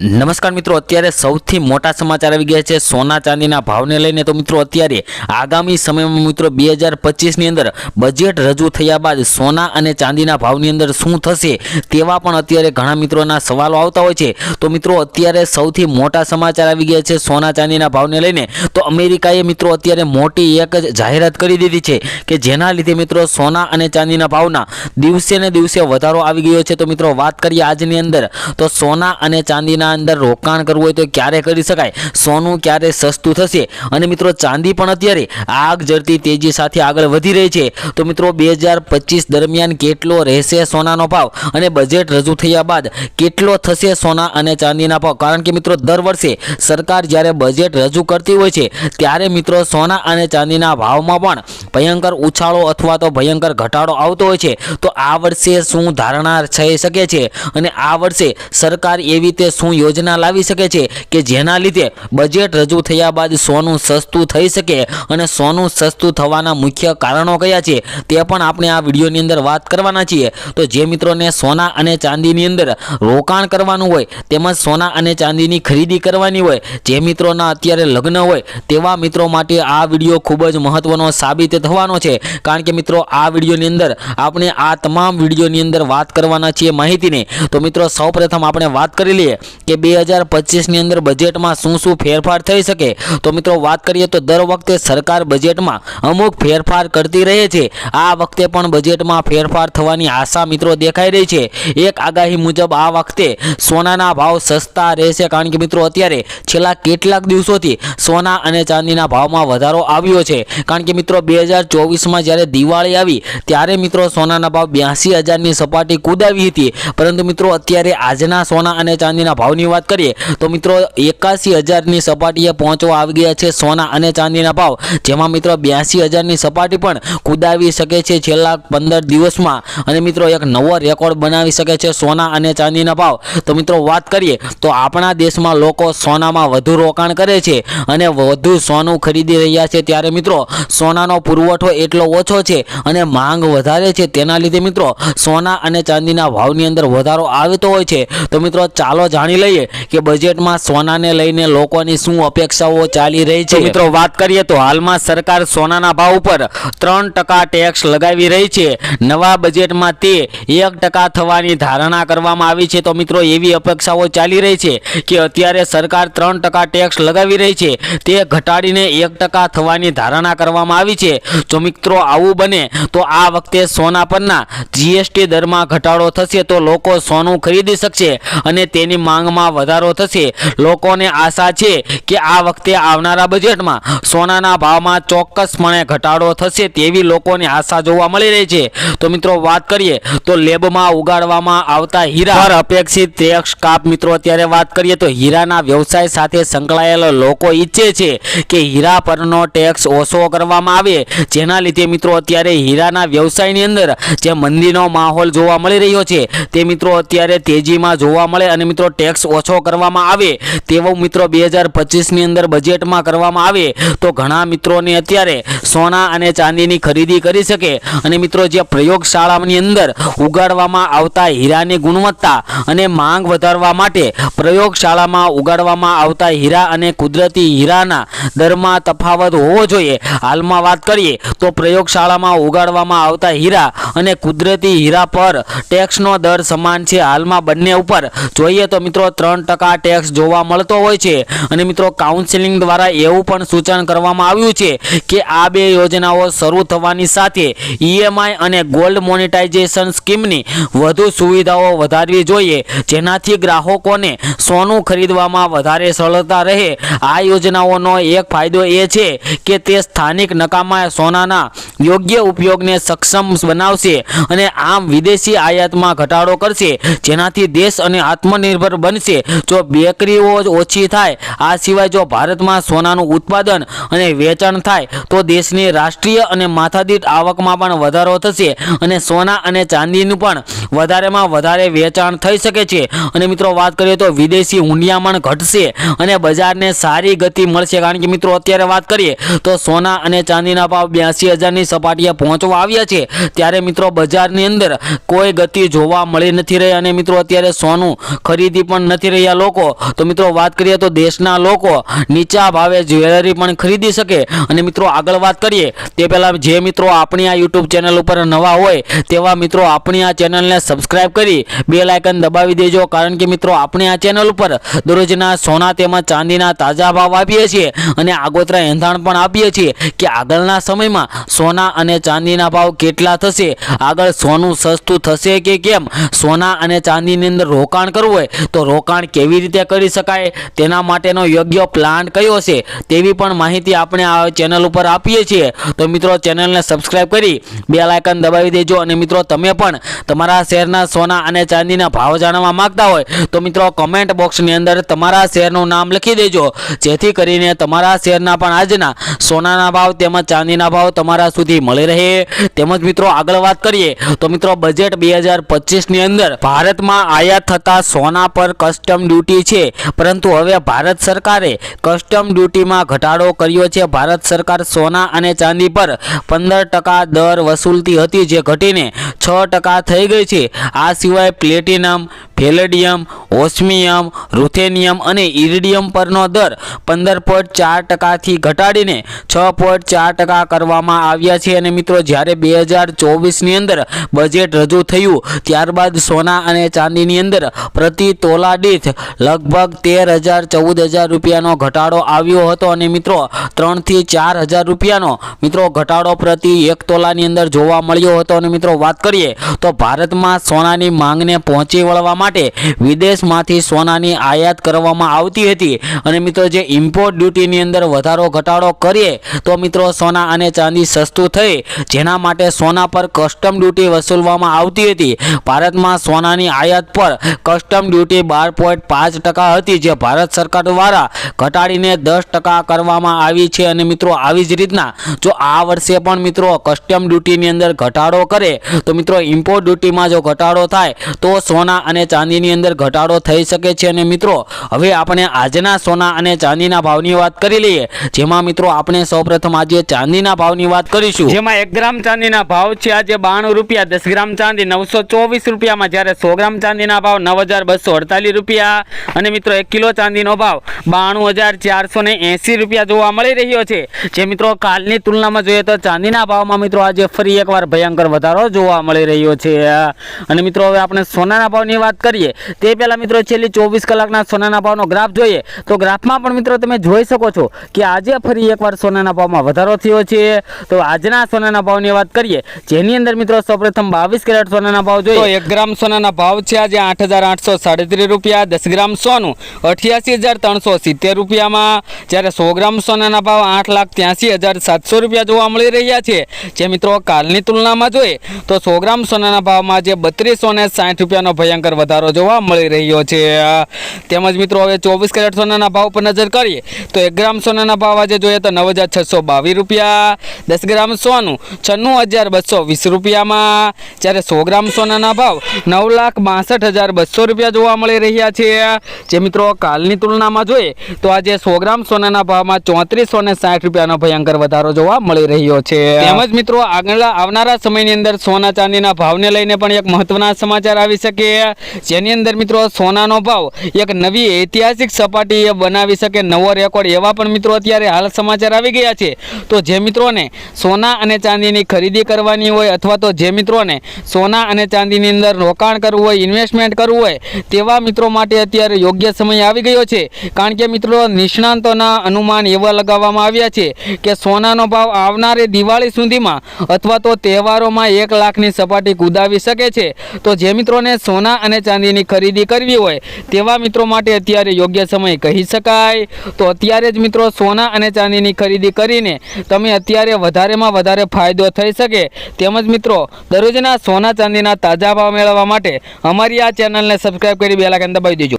નમસ્કાર મિત્રો, અત્યારે સૌથી મોટા સમાચાર આવી ગયા છે સોના ચાંદીના ભાવને લઈને। તો મિત્રો અત્યારે આગામી સમયમાં મિત્રો 2025ની અંદર બજેટ રજૂ થયા બાદ સોના અને ચાંદીના ભાવની અંદર શું થશે તેવા પણ અત્યારે ઘણા મિત્રોના સવાલો આવતા હોય છે। તો મિત્રો અત્યારે સૌથી મોટા સમાચાર આવી ગયા છે સોના ચાંદીના ભાવને લઈને। તો અમેરિકાએ મિત્રો અત્યારે મોટી એક જાહેરાત કરી દીધી છે કે જેના લીધે મિત્રો સોના અને ચાંદીના ભાવના દિવસે ને દિવસે વધારો આવી ગયો છે। તો મિત્રો વાત કરીએ આજની અંદર તો સોના અને ચાંદીના અંદર રોકાણ કરવું હોય તો ક્યારે કરી શકાય, સોનું ક્યારે સસ્તું થશે અને મિત્રો ચાંદી પણ અત્યારે આગ ઝરતી તેજી સાથે આગળ વધી રહી છે। તો મિત્રો 2025 દરમિયાન કેટલો રહેશે સોનાનો ભાવ અને બજેટ રજૂ થયા બાદ કેટલો થશે સોના અને ચાંદીના ભાવ, કારણ કે મિત્રો દર વર્ષે સરકાર જ્યારે બજેટ રજૂ કરતી હોય છે ત્યારે મિત્રો સોના અને ચાંદીના ભાવમાં પણ ભયંકર ઉછાળો અથવા તો ભયંકર ઘટાડો આવતો હોય છે। તો આ વર્ષે શું ધારણા થઈ શકે છે અને આ વર્ષે સરકાર એવી રીતે શું યોજના લાવી શકે છે કે જેના લીધે બજેટ રજૂ થયા બાદ સોનું સસ્તું થઈ શકે અને સોનું સસ્તું થવાના મુખ્ય કારણો કયા છે તે પણ આપણે આ વિડીયોની અંદર વાત કરવાના છીએ। તો જે મિત્રોને સોના અને ચાંદીની અંદર રોકાણ કરવાનું હોય તેમજ સોના અને ચાંદીની ખરીદી કરવાની હોય, જે મિત્રોના અત્યારે લગ્ન હોય તેવા મિત્રો માટે આ વિડીયો ખૂબ જ મહત્વનો સાબિત થવાનો છે, કારણ કે મિત્રો આ વિડીયોની અંદર આપણે આ તમામ વિડીયોની અંદર વાત કરવાના છીએ માહિતીની। તો મિત્રો સૌપ્રથમ આપણે વાત કરી લઈએ કે 2025ની અંદર બજેટમાં શું ફેરફાર થઈ શકે। તો મિત્રો વાત કરીએ તો દર વખતે સરકાર બજેટમાં અમુક ફેરફાર કરતી રહે છે। આ વખતે પણ બજેટમાં ફેરફાર થવાની આશા મિત્રો દેખાઈ રહી છે। એક આગાહી મુજબ આ વખતે સોનાના ભાવ સસ્તા રહેશે, કારણ કે મિત્રો અત્યારે છેલ્લા કેટલાક દિવસોથી સોના અને ચાંદીના ભાવમાં વધારો આવ્યો છે, કારણ કે મિત્રો 2024માં જ્યારે દિવાળી આવી ત્યારે મિત્રો સોનાના ભાવ 82,000ની સપાટી કૂદાવી હતી, પરંતુ મિત્રો અત્યારે આજના સોના અને ચાંદીના ભાવની વાત કરીએ તો મિત્રો 81,000ની સપાટીએ પહોંચવા આવી ગયા છે સોના અને ચાંદીના ભાવ, જેમાં મિત્રો 82,000ની સપાટી પણ કૂદાવી શકે છે છેલ્લા 15 દિવસમાં અને મિત્રો એક નવો રેકોર્ડ બનાવી શકે છે સોના અને ચાંદીના ભાવ। તો મિત્રો વાત કરીએ તો આપણા દેશમાં લોકો સોનામાં વધુ રોકાણ કરે છે અને વધુ સોનું ખરીદી રહ્યા છે, ત્યારે મિત્રો સોનાનો પુરવઠો એટલો ઓછો છે અને માંગ વધારે છે, તેના લીધે મિત્રો સોના અને ચાંદીના ભાવની અંદર વધારો આવતો હોય છે। તો મિત્રો ચાલો જાણી લઈએ કે બજેટમાં સોનાને લઈને લોકોની શું અપેક્ષાઓ ચાલી રહી છે। મિત્રો વાત કરીએ તો હાલમાં સરકાર સોનાના ભાવ ઉપર 3% ટેક્સ લગાવી રહી છે। નવા બજેટમાં તે 1% થવાની ધારણા કરવામાં આવી છે। તો મિત્રો એવી અપેક્ષાઓ ચાલી રહી છે કે અત્યારે સરકાર 3% ટેક્સ લગાવી રહી છે તે ઘટાડીને 1% થવાની ધારણા કરવામાં આવી છે। જો મિત્રો આવું બને તો આ વખતે સોના પરના જીએસટી દરમાં ઘટાડો થશે તો લોકો સોનું ખરીદી શકશે અને તેની માંગમાં વધારો થશે। લોકોને આશા છે કે આ વખતે આવનારા બજેટમાં સોનાના ભાવમાં ચોક્કસપણે ઘટાડો થશે તેવી લોકોની આશા જોવા મળી રહી છે। તો મિત્રો વાત કરીએ તો લેબમાં ઉગાડવામાં આવતા હીરા પર અપેક્ષિત ટેક્સ કાપ, મિત્રો અત્યારે વાત કરીએ તો હીરાના વ્યવસાય સાથે સંકળાયેલા લોકો ઈચ્છે છે કે હીરા પરનો ટેક્સ ઓછો કરવામાં આવે, જેના લીધે મિત્રો અત્યારે હીરાના વ્યવસાયની અંદર જે મંદીનો માહોલ જોવા મળી રહ્યો છે તે મિત્રો અત્યારે તેજીમાં જોવા મળે અને મિત્રો ટેક્સ ઓછો કરવામાં આવે તેવું મિત્રો 2025ની અંદર બજેટમાં કરવામાં આવે તો ઘણા મિત્રોને અત્યારે સોના અને ચાંદીની ખરીદી કરી શકે અને મિત્રો જે પ્રયોગશાળાની અંદર ઉગાડવામાં આવતા હીરાની ગુણવત્તા અને માંગ વધારવા માટે પ્રયોગશાળામાં ઉગાડવામાં આવતા હીરા અને કુદરતી હીરાના દરમાં તફાવત હોવો જોઈએ। હાલમાં વાત કરીએ તો પ્રયોગશાળામાં ઉગાડવામાં આવતા હીરા અને કુદરતી હીરા પર ટેક્સનો દર સમાન છે। હાલમાં બંને ઉપર જોઈએ તો મિત્રો 3% ટેક્સ જોવા મળતો હોય છે અને મિત્રો કાઉન્સિલિંગ દ્વારા એવું પણ સૂચન કરવામાં આવ્યું છે કે આ બે યોજનાઓ શરૂ થવાની સાથે ઈએમઆઈ અને ગોલ્ડ મોનેટાઇઝેશન સ્કીમની વધુ સુવિધાઓ વધારવી જોઈએ, જેનાથી ગ્રાહકોને સોનું ખરીદવામાં વધારે સરળતા રહે। આ યોજનાઓનો એક ફાયદો એ છે કે તે સ્થાનિક નકામા સોનાના યોગ્ય ઉપયોગને સક્ષમ બનાવશે અને આમ વિદેશી આયાતમાં ઘટાડો કરશે, જેનાથી દેશ અને આત્મનિર્ભર બનશે। જો બેકરીઓ ઓછી થાય, આ સિવાય જો ભારતમાં સોનાનું ઉત્પાદન અને વેચાણ થાય તો દેશની રાષ્ટ્રીય અને માથાદીઠ આવકમાં પણ વધારો થશે અને સોના અને ચાંદીનું પણ વધારેમાં વધારે વેચાણ થઈ શકે છે અને મિત્રો વાત કરીએ તો વિદેશી હુંડિયામણ ઘટશે અને બજારને સારી ગતિ મળશે, કારણ કે મિત્રો અત્યારે વાત કરીએ તો સોના અને ચાંદીના ભાવ 82,000ની સપાટીએ પહોંચવા આવ્યા છે, ત્યારે મિત્રો બજારની અંદર કોઈ ગતિ જોવા મળી નથી રહી અને મિત્રો અત્યારે સોનું ખરીદી પણ પણ નથી રહ્યા લોકો, તો મિત્રો વાત કરીએ તો દેશના લોકો નીચા ભાવે જ્વેલરી પણ ખરીદી શકે. અને મિત્રો આગળ વાત કરીએ તે પહેલાં જે મિત્રો આપણી આ યુટ્યુબ ચેનલ ઉપર નવા હોય તેવા મિત્રો આપણી આ ચેનલને સબસ્ક્રાઇબ કરી બેલ આઇકન દબાવી દેજો, કારણ કે મિત્રો આપણે આ ચેનલ ઉપર દરરોજના સોના તેમજ ચાંદીના તાજા ભાવ આપીએ છીએ અને આગોતરા એંધાણ પણ આપીએ છીએ કે આગળના સમયમાં સોના અને ચાંદીના ભાવ કેટલા થશે, આગળ સોનું સસ્તું થશે કે કેમ, સોના અને ચાંદીની અંદર રોકાણ કરવું હોય તો રોકાણ કેવી રીતે કરી શકાય, તેના માટેનો યોગ્ય પ્લાન કયો છે તેવી પણ માહિતી આપણે આ ચેનલ ઉપર આપીએ છીએ. તો મિત્રો ચેનલને સબસ્ક્રાઇબ કરી બેલ આઇકન દબાવી દેજો. અને મિત્રો તમે પણ તમારા શહેરના સોના અને ચાંદીના ભાવ જાણવા માંગતા હોય તો મિત્રો કમેન્ટ બોક્સની અંદર તમારા શહેરનું નામ લખી દેજો, જેથી કરીને તમારા શહેરના પણ આજના સોનાના ભાવ તેમજ ચાંદીના ભાવ તમારા સુધી મળી રહે. તેમજ મિત્રો આગળ વાત કરીએ તો મિત્રો બજેટ 2025ની અંદર ભારતમાં આયાત થતા સોના પર કસ્ટમ ડ્યુટી છે, પરંતુ હવે ભારત સરકારે કસ્ટમ ડ્યુટીમાં ઘટાડો કર્યો છે. ભારત સરકાર સોના અને ચાંદી પર 15% દર વસૂલતી હતી, જે ઘટીને 6% થઈ ગઈ છે. આ સિવાય પ્લેટિનમ, પેલેડિયમ, ઓસ્મિયમ, રૂથેનિયમ અને ઇરિડિયમ પરનો દર 15.4%થી ઘટાડીને 6.4% કરવામાં આવ્યા છે. અને મિત્રો જ્યારે 2024ની અંદર બજેટ રજૂ થયું ત્યારબાદ સોના અને ચાંદીની અંદર પ્રતિ તોલા દીઠ લગભગ 13,000-14,000 રૂપિયાનો ઘટાડો આવ્યો હતો. અને મિત્રો 3,000 થી 4,000 રૂપિયાનો મિત્રો ઘટાડો પ્રતિ 1 તોલાની અંદર જોવા મળ્યો હતો. અને મિત્રો વાત કરીએ તો ભારતમાં સોનાની માંગને પહોંચી વળવા માટે વિદેશમાંથી સોનાની આયાત કરવામાં આવતી હતી. અને મિત્રો જે ઇમ્પોર્ટ ડ્યુટીની અંદર વધારો ઘટાડો કરીએ તો મિત્રો સોના અને ચાંદી સસ્તું થઈ, જેના માટે સોના પર કસ્ટમ ડ્યુટી વસૂલવામાં આવતી હતી. ભારતમાં સોનાની આયાત પર કસ્ટમ ડ્યુટી 12.5% હતી, જે ભારત સરકાર દ્વારા ઘટાડીને 10% કરવામાં આવી છે. અને મિત્રો આવી જ રીતના જો આ વર્ષે પણ મિત્રો કસ્ટમ ડ્યુટીની અંદર ઘટાડો કરે તો મિત્રો ઇમ્પોર્ટ ડ્યુટીમાં જો ઘટાડો થાય તો સોના અને ચાંદીની અંદર ઘટાડો થઈ શકે છે. અને મિત્રો હવે આપણે આજના સોના અને ચાંદીના ભાવની વાત કરી લઈએ, જેમાં મિત્રો આપણે સૌપ્રથમ આજે ચાંદીના ભાવની વાત કરીશું, જેમાં 1 ગ્રામ ચાંદીના ભાવ છે આજે 92 રૂપિયા, 10 ગ્રામ ચાંદી 924 રૂપિયામાં, જ્યારે 100 ગ્રામ ચાંદીના ભાવ 9,248 રૂપિયા. અને મિત્રો 1 કિલો ચાંદીનો ભાવ 92,480 રૂપિયા જોવા મળી રહ્યો છે. જે મિત્રો કાલની તુલનામાં જોઈએ તો ચાંદીના ભાવમાં મિત્રો આજે ફરી એકવાર ભયંકર વધારો જોવા મળી રહ્યો છે. અને મિત્રો હવે આપણે સોનાના ભાવની વાત કરીએ તે પહેલાં મિત્રો છેલ્લી 24 કલાકના સોનાના ભાવનો ગ્રાફ જોઈએ તો ગ્રાફમાં પણ મિત્રો તમે જોઈ શકો છો કે આજે ફરી એકવાર સોનાના ભાવમાં વધારો થયો છે. તો આજના સોનાના ભાવની વાત કરીએ, જેની અંદર મિત્રો સૌપ્રથમ 22 કેરેટ સોનાના ભાવ જોઈએ તો 1 ગ્રામ સોનાના ભાવ છે આજે 8,837 રૂપિયા, 10 ગ્રામ સોનું 88,370 રૂપિયામાં, જ્યારે 100 ગ્રામ સોનાના ભાવ 8,83,700 રૂપિયા જોવા મળી રહ્યા છે. જે મિત્રો કાલની તુલનામાં જોઈએ તો 100 ગ્રામ સોનાના ભાવમાં જે 3260 રૂપિયાનો ભયંકર વધારો જોવા મળી રહ્યો છે. તેમજ મિત્રો હવે 24 કેરેટ સોનાના ભાવ પર નજર કરીએ તો 1 ગ્રામ સોનાના ભાવ આજે જોઈએ તો 9,622 રૂપિયા, 10 ગ્રામ સોનું 96,220 રૂપિયામાં, જ્યારે 100 ગ્રામ સોનાના ભાવ 9,62,200 રૂપિયા જોવા મળી રહ્યા છે. જે મિત્રો કાલની તુલનામાં જોઈએ તો આજે 100 ગ્રામ સોનાના ભાવમાં 3460 રૂપિયાનો ભયંકર વધારો જોવા મળી રહ્યો છે. તેમજ મિત્રો આવનારા સમયની અંદર સોના ચાંદીના ભાવને લઈને પણ એક મહત્વના સમાચાર આવી શકે, જેની અંદર મિત્રો સોનાનો ભાવ એક નવી ઐતિહાસિક સપાટી બનાવી શકે, નવો રેકોર્ડ, એવા પણ મિત્રો અત્યારે હાલ સમાચાર આવી ગયા છે. તો જે મિત્રોને સોના અને ચાંદીની ખરીદી કરવાની હોય અથવા તો જે મિત્રોને સોના અને ચાંદીની અંદર રોકાણ કરવું હોય, ઇન્વેસ્ટમેન્ટ કરવું હોય, તેવા મિત્રો માટે અત્યારે યોગ્ય સમય આવી ગયો છે. કારણ કે મિત્રો નિષ્ણાંતોના અનુમાન એવા લગાવવામાં આવ્યા છે કે સોનાનો ભાવ આવનારી દિવાળી સુધીમાં અથવા તો તહેવારોમાં 1 લાખની સપાટી કૂદાવી શકે છે. તો જે મિત્રોને સોના અને ચાંદીની ખરીદી કરવી હોય તેવા મિત્રો માટે અત્યારે યોગ્ય સમય કહી શકાય. તો અત્યારે જ મિત્રો સોના અને ચાંદીની ખરીદી કરીને તમે અત્યારે વધારેમાં વધારે ફાયદો થઈ શકે. તેમજ મિત્રો દરરોજના સોના ચાંદીના તાજા ભાવ મેળવવા માટે અમારી આ ચેનલને સબસ્ક્રાઇબ કરી બેલ આઇકન દબાવી દેજો.